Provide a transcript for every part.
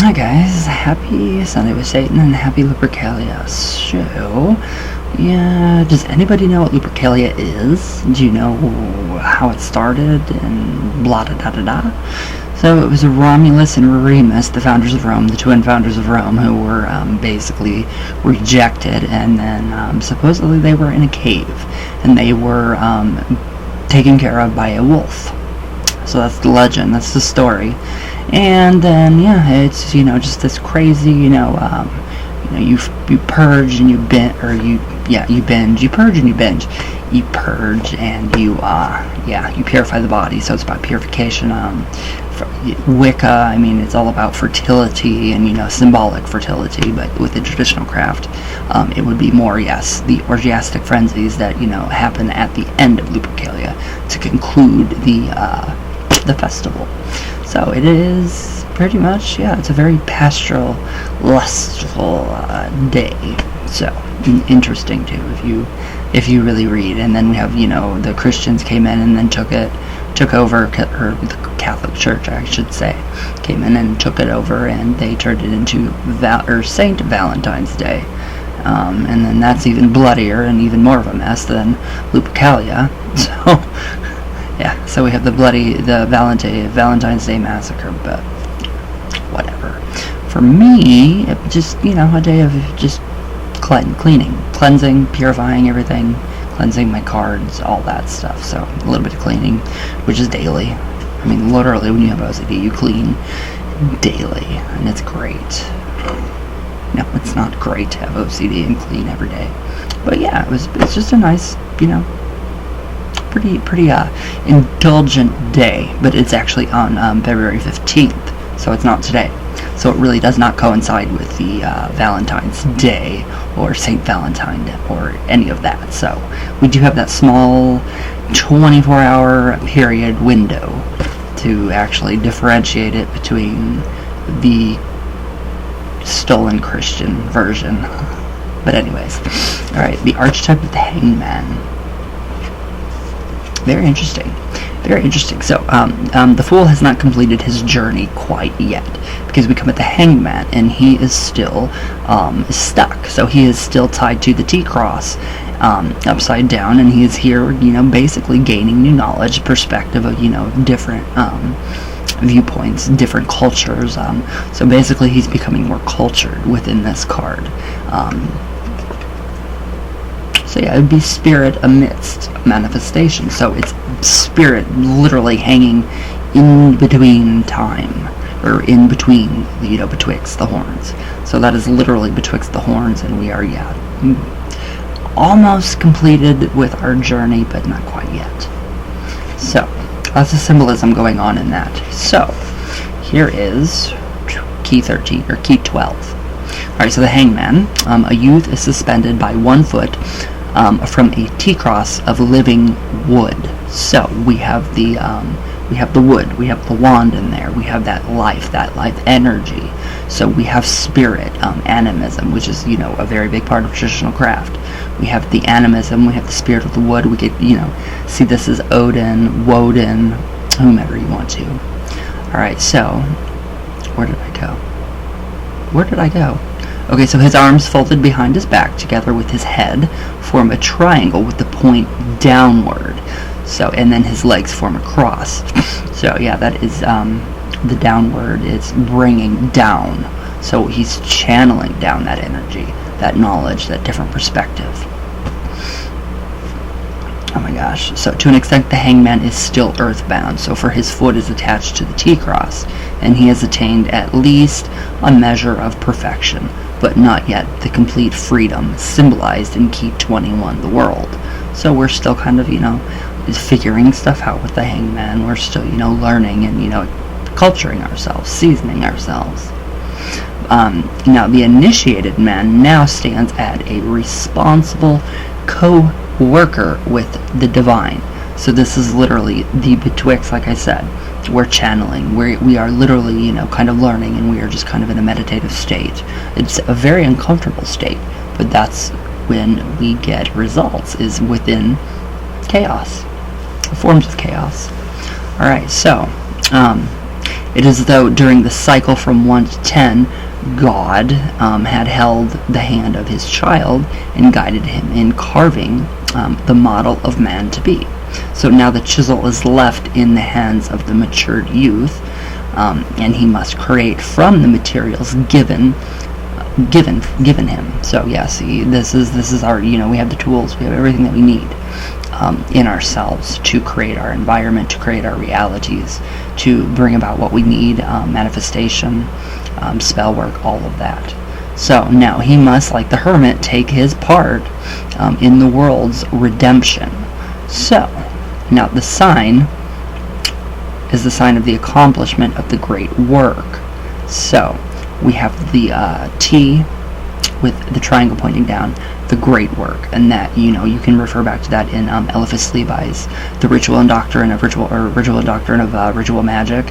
Hi guys, happy Sunday with Satan and happy Lupercalia. So, yeah, does anybody know what Lupercalia is? Do you know how it started and blah da da da da? So it was Romulus and Remus, the founders of Rome, the twin founders of Rome, who were basically rejected, and then supposedly they were in a cave, and they were taken care of by a wolf. So that's the legend, that's the story. And then, yeah, it's, just this crazy, you purge and you binge, you binge, you purge and you binge. You purge and you purify the body. So it's about purification. Wicca, I mean, it's all about fertility and, symbolic fertility, but with the traditional craft, it would be more, the orgiastic frenzies that, happen at the end of Lupercalia to conclude the festival. So it is pretty much, it's a very pastoral, lustful day. So interesting too, if you really read. And then we have, the Christians came in and then took over, or the Catholic Church, I should say, came in and took it over, and they turned it into Saint Valentine's Day. And then that's even bloodier and even more of a mess than Lupercalia. So. Yeah, so we have the Valentine's Day massacre, but whatever. For me, it just, a day of just cleansing, purifying everything, cleansing my cards, all that stuff. So a little bit of cleaning, which is daily. I mean, literally, when you have OCD, you clean daily, and it's great. No, it's not great to have OCD and clean every day. But yeah, it's just a nice, pretty indulgent day, but it's actually on February 15th, so it's not today. So it really does not coincide with the Valentine's Day or St. Valentine or any of that. So we do have that small 24-hour period window to actually differentiate it between the stolen Christian version. But anyways, alright, the archetype of the hangman. Very interesting. So, the Fool has not completed his journey quite yet, because we come at the Hangman, and he is still stuck. So he is still tied to the T-cross, upside down, and he is here, basically gaining new knowledge, perspective of, different viewpoints, different cultures. So basically, he's becoming more cultured within this card. So yeah, it would be spirit amidst manifestation. So it's spirit literally hanging in between time, or in between, betwixt the horns. So that is literally betwixt the horns, and we are, almost completed with our journey, but not quite yet. So lots of symbolism going on in that. So here is key 13, or key 12. Alright, so the hangman, a youth is suspended by 1 foot from a T-cross of living wood. So we have the wood, we have the wand in there, we have that life energy. So we have spirit, animism, which is, a very big part of traditional craft. We have the animism, we have the spirit of the wood. We could, see this as Odin, Woden, whomever you want to. Alright, so, where did I go? Okay, so his arms folded behind his back together with his head form a triangle with the point downward. So, and then his legs form a cross. So yeah, that is the downward is bringing down. So he's channeling down that energy, that knowledge, that different perspective. Oh my gosh. So to an extent, the hangman is still earthbound. So for his foot is attached to the T-cross, and he has attained at least a measure of perfection, but not yet the complete freedom symbolized in key 21, the world. So we're still kind of, figuring stuff out with the hangman. We're still, learning and, culturing ourselves, seasoning ourselves. Now, the initiated man now stands at a responsible co-worker with the divine. So this is literally the betwixt, like I said. We're channeling. We are literally, kind of learning, and we are just kind of in a meditative state. It's a very uncomfortable state, but that's when we get results, is within chaos, forms of chaos. Alright, so, It is as though during the cycle from 1 to 10, God had held the hand of his child and guided him in carving the model of man to be. So now the chisel is left in the hands of the matured youth, and he must create from the materials given him. So yeah, see, this is our, we have the tools, we have everything that we need in ourselves to create our environment, to create our realities, to bring about what we need, manifestation, spell work, all of that. So now he must, like the hermit, take his part in the world's redemption. So now the sign is the sign of the accomplishment of the great work. So we have the T with the triangle pointing down, the great work, and that, you can refer back to that in Eliphas Levi's The Ritual and Doctrine of Ritual Magic.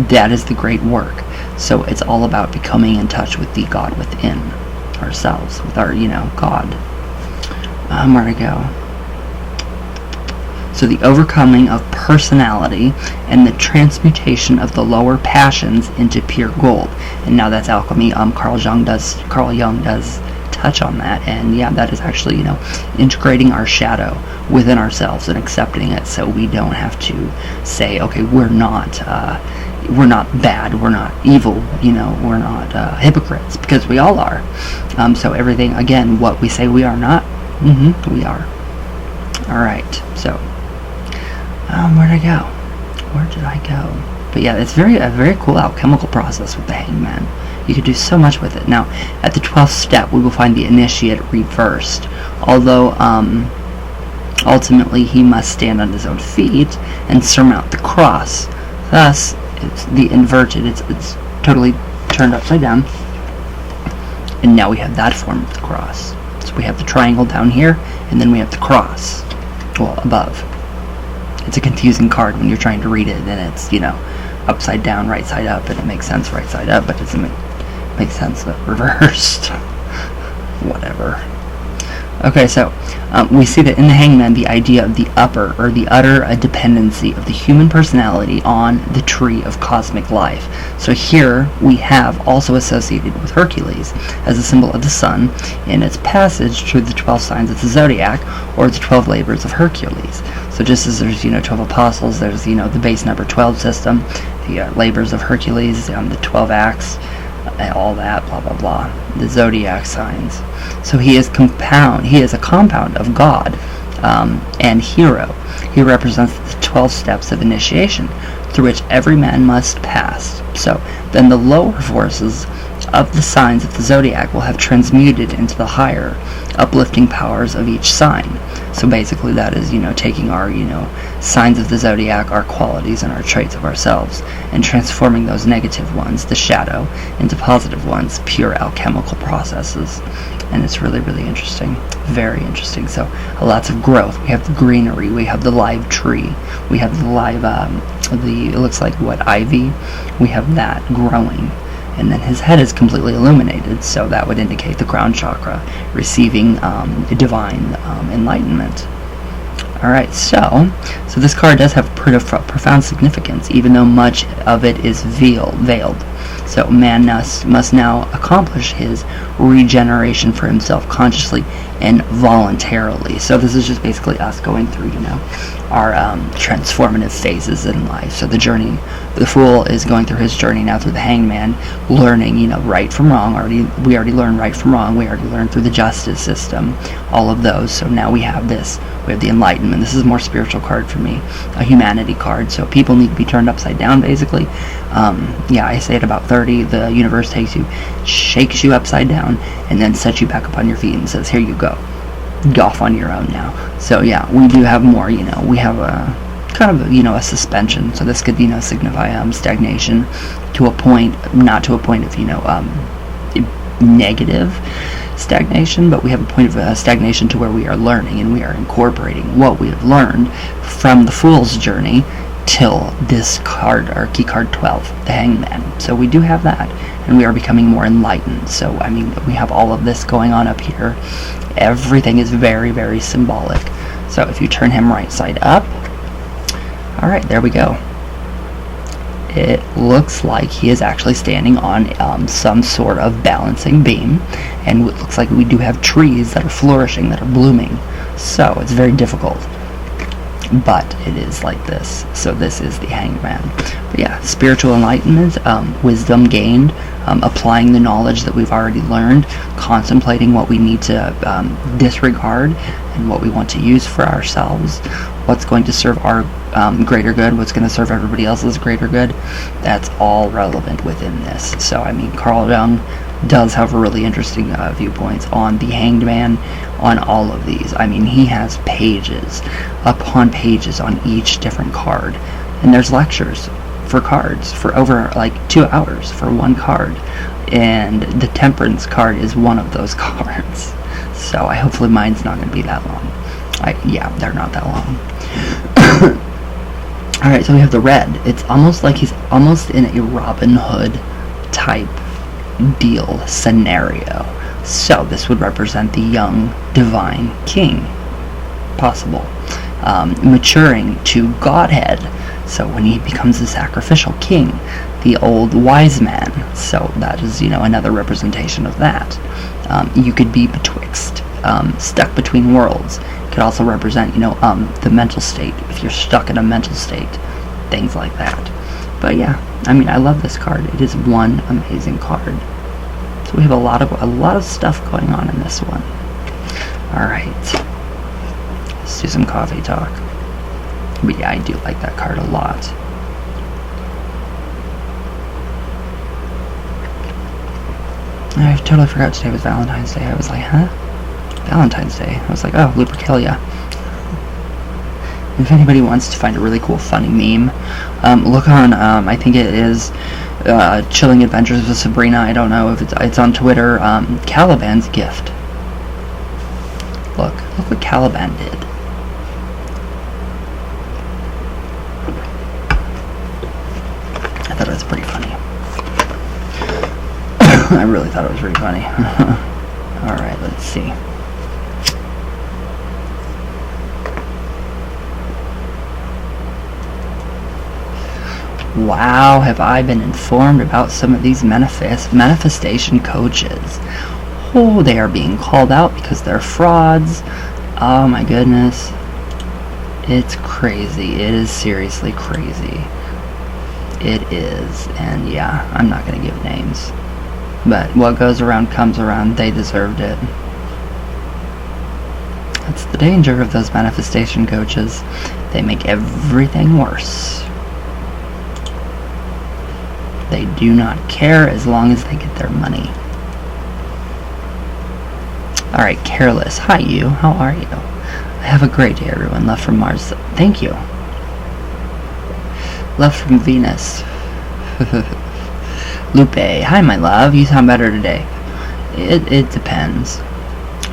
That is the great work. So it's all about becoming in touch with the God within ourselves, with our, God. Where to go? So the overcoming of personality and the transmutation of the lower passions into pure gold. And now that's alchemy. Carl Jung does touch on that, and yeah, that is actually, integrating our shadow within ourselves and accepting it, so we don't have to say, okay, we're not bad, we're not evil, we're not hypocrites, because we all are. So everything, again, what we say we are not, we are. All right, so where did I go? Where did I go? But yeah, it's a very cool alchemical process with the hangman. You could do so much with it. Now, at the 12th step, we will find the initiate reversed. Although, ultimately, he must stand on his own feet and surmount the cross. Thus, it's the inverted. It's totally turned upside down. And now we have that form of the cross. So we have the triangle down here, and then we have the cross, well, above. It's a confusing card when you're trying to read it, and it's, upside down, right side up, and it makes sense right side up, but it doesn't make sense reversed. Whatever. Okay, so we see that in the hangman, the idea of the upper or the utter dependency of the human personality on the tree of cosmic life. So here we have also associated with Hercules as a symbol of the sun in its passage through the 12 signs of the zodiac, or the 12 labors of Hercules. So just as there's 12 apostles, there's the base number 12 system, the labors of Hercules, the 12 acts, all that, blah blah blah, the zodiac signs. So he is a compound of God and hero. He represents the 12 steps of initiation through which every man must pass. So then the lower forces of the signs of the zodiac will have transmuted into the higher, uplifting powers of each sign. So basically that is, taking our, signs of the zodiac, our qualities and our traits of ourselves, and transforming those negative ones, the shadow, into positive ones, pure alchemical processes. And it's really, really interesting. Very interesting. So lots of growth. We have the greenery. We have the live tree. We have the live, it looks like ivy. We have that growing. And then his head is completely illuminated, so that would indicate the crown chakra receiving divine enlightenment. Alright, so this card does have profound significance, even though much of it is veiled. So man must now accomplish his regeneration for himself consciously and voluntarily. So this is just basically us going through, our transformative phases in life. So the journey, the fool is going through his journey now through the hangman, learning, right from wrong. We already learned right from wrong. We already learned through the justice system, all of those. So now we have this. We have the enlightenment. This is a more spiritual card for me, a humanity card. So people need to be turned upside down, basically. I say at about 30, the universe takes you, shakes you upside down, and then sets you back up on your feet and says, here you go. Go off on your own now. So yeah, we do have more, we have a kind of, a suspension. So this could, signify stagnation to a point, not to a point of, negative stagnation, but we have a point of stagnation to where we are learning and we are incorporating what we have learned from the Fool's journey till this card, our key card 12, the Hangman. So we do have that, and we are becoming more enlightened. So we have all of this going on up here. Everything is very, very symbolic. So if you turn him right side up, all right, there we go. it looks like he is actually standing on some sort of balancing beam, and it looks like we do have trees that are flourishing, that are blooming, so it's very difficult, but it is like this. So this is the Hanged Man. But yeah, spiritual enlightenment, wisdom gained, applying the knowledge that we've already learned, contemplating what we need to disregard and what we want to use for ourselves, what's going to serve our greater good, what's going to serve everybody else's greater good. That's all relevant within this. So I mean, Carl Jung does have really interesting viewpoints on the Hanged Man, on all of these. I mean, he has pages upon pages on each different card, and there's lectures for cards for over like 2 hours for one card, and the Temperance card is one of those cards. So hopefully mine's not going to be that long. Yeah, they're not that long. Alright, so we have the red. It's almost like he's almost in a Robin Hood type deal scenario. So this would represent the young divine king, possible, maturing to godhead. So when he becomes the sacrificial king, the old wise man. So that is, another representation of that. You could be betwixt, stuck between worlds. It could also represent, the mental state, if you're stuck in a mental state, things like that. But yeah, I mean, I love this card. It is one amazing card. So we have a lot of stuff going on in this one. All right, let's do some coffee talk. But yeah, I do like that card a lot. I totally forgot today was Valentine's Day. I was like, huh? Valentine's Day. I was like, oh, Lupercalia. If anybody wants to find a really cool, funny meme, look on, I think it is Chilling Adventures with Sabrina. I don't know if it's on Twitter. Caliban's gift. Look what Caliban did. I thought it was pretty funny. I really thought it was pretty funny. Alright, let's see. Wow, have I been informed about some of these manifestation coaches. Oh, they are being called out because they're frauds. Oh my goodness. It's crazy. It is seriously crazy. It is. And yeah, I'm not going to give names. But what goes around comes around. They deserved it. That's the danger of those manifestation coaches. They make everything worse. They do not care as long as they get their money. Alright, Careless. Hi, you. How are you? Have a great day, everyone. Love from Mars. Thank you. Love from Venus. Lupe. Hi, my love. You sound better today. It depends.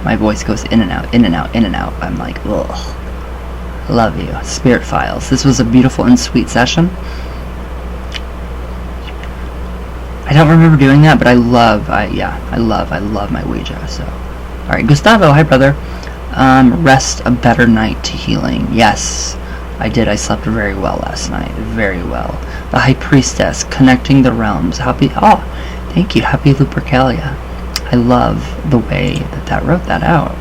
My voice goes in and out, in and out, in and out. I'm like, ugh. Love you. Spirit Files. This was a beautiful and sweet session. I don't remember doing that, but I love my Ouija. So, all right, Gustavo, hi brother. Rest a better night to healing. Yes, I did. I slept very well last night. Very well. The High Priestess, connecting the realms. Happy. Oh, thank you. Happy Lupercalia. I love the way that wrote that out.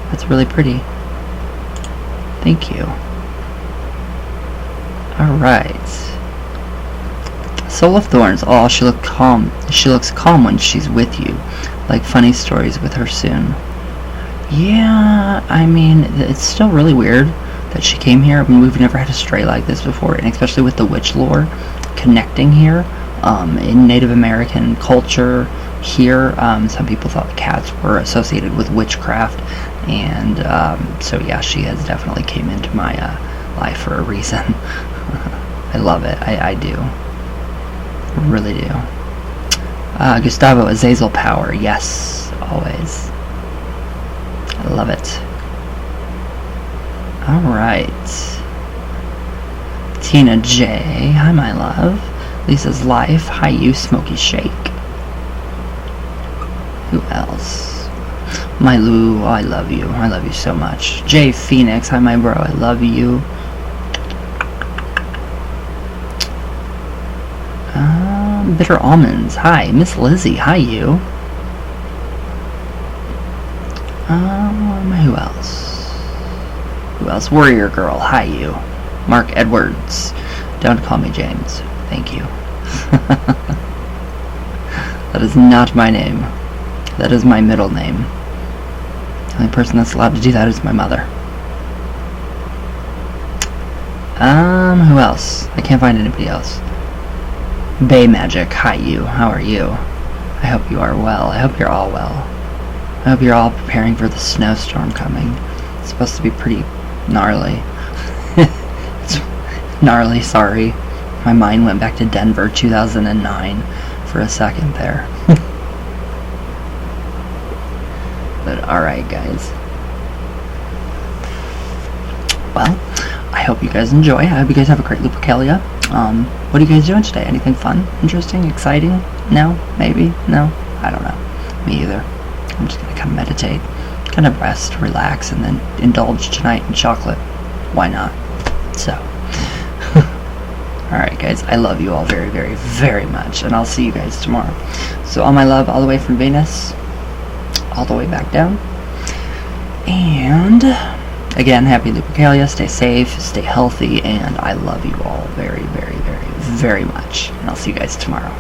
That's really pretty. Thank you. All right. Soul of Thorns. Oh, she looked calm. She looks calm when she's with you. Like funny stories with her soon. Yeah, I mean, it's still really weird that she came here. I mean, we've never had a stray like this before, and especially with the witch lore connecting here. In Native American culture here, some people thought the cats were associated with witchcraft, and so yeah, she has definitely came into my life for a reason. I love it. I do. Really do. Gustavo, Azazel power. Yes, always. I love it. Alright. Tina J. Hi, my love. Lisa's Life. Hi, you, Smoky Shake. Who else? My Lou. Oh, I love you. I love you so much. Jay Phoenix. Hi, my bro. I love you. Bitter Almonds. Hi. Miss Lizzie. Hi, you. Who else? Who else? Warrior Girl. Hi, you. Mark Edwards. Don't call me James. Thank you. That is not my name. That is my middle name. The only person that's allowed to do that is my mother. Who else? I can't find anybody else. Bay Magic. Hi, you. How are you? I hope you are well. I hope you're all well. I hope you're all preparing for the snowstorm coming. It's supposed to be pretty gnarly. It's gnarly, sorry. My mind went back to Denver 2009 for a second there. But alright, guys. Well, I hope you guys enjoy. I hope you guys have a great Lupercalia. What are you guys doing today? Anything fun? Interesting? Exciting? No? Maybe? No? I don't know. Me either. I'm just gonna kind of meditate, kind of rest, relax, and then indulge tonight in chocolate. Why not? So, alright guys, I love you all very, very, very much, and I'll see you guys tomorrow. So all my love all the way from Venus, all the way back down. And again, happy Lupercalia, stay safe, stay healthy, and I love you all very, very, very, very much. And I'll see you guys tomorrow.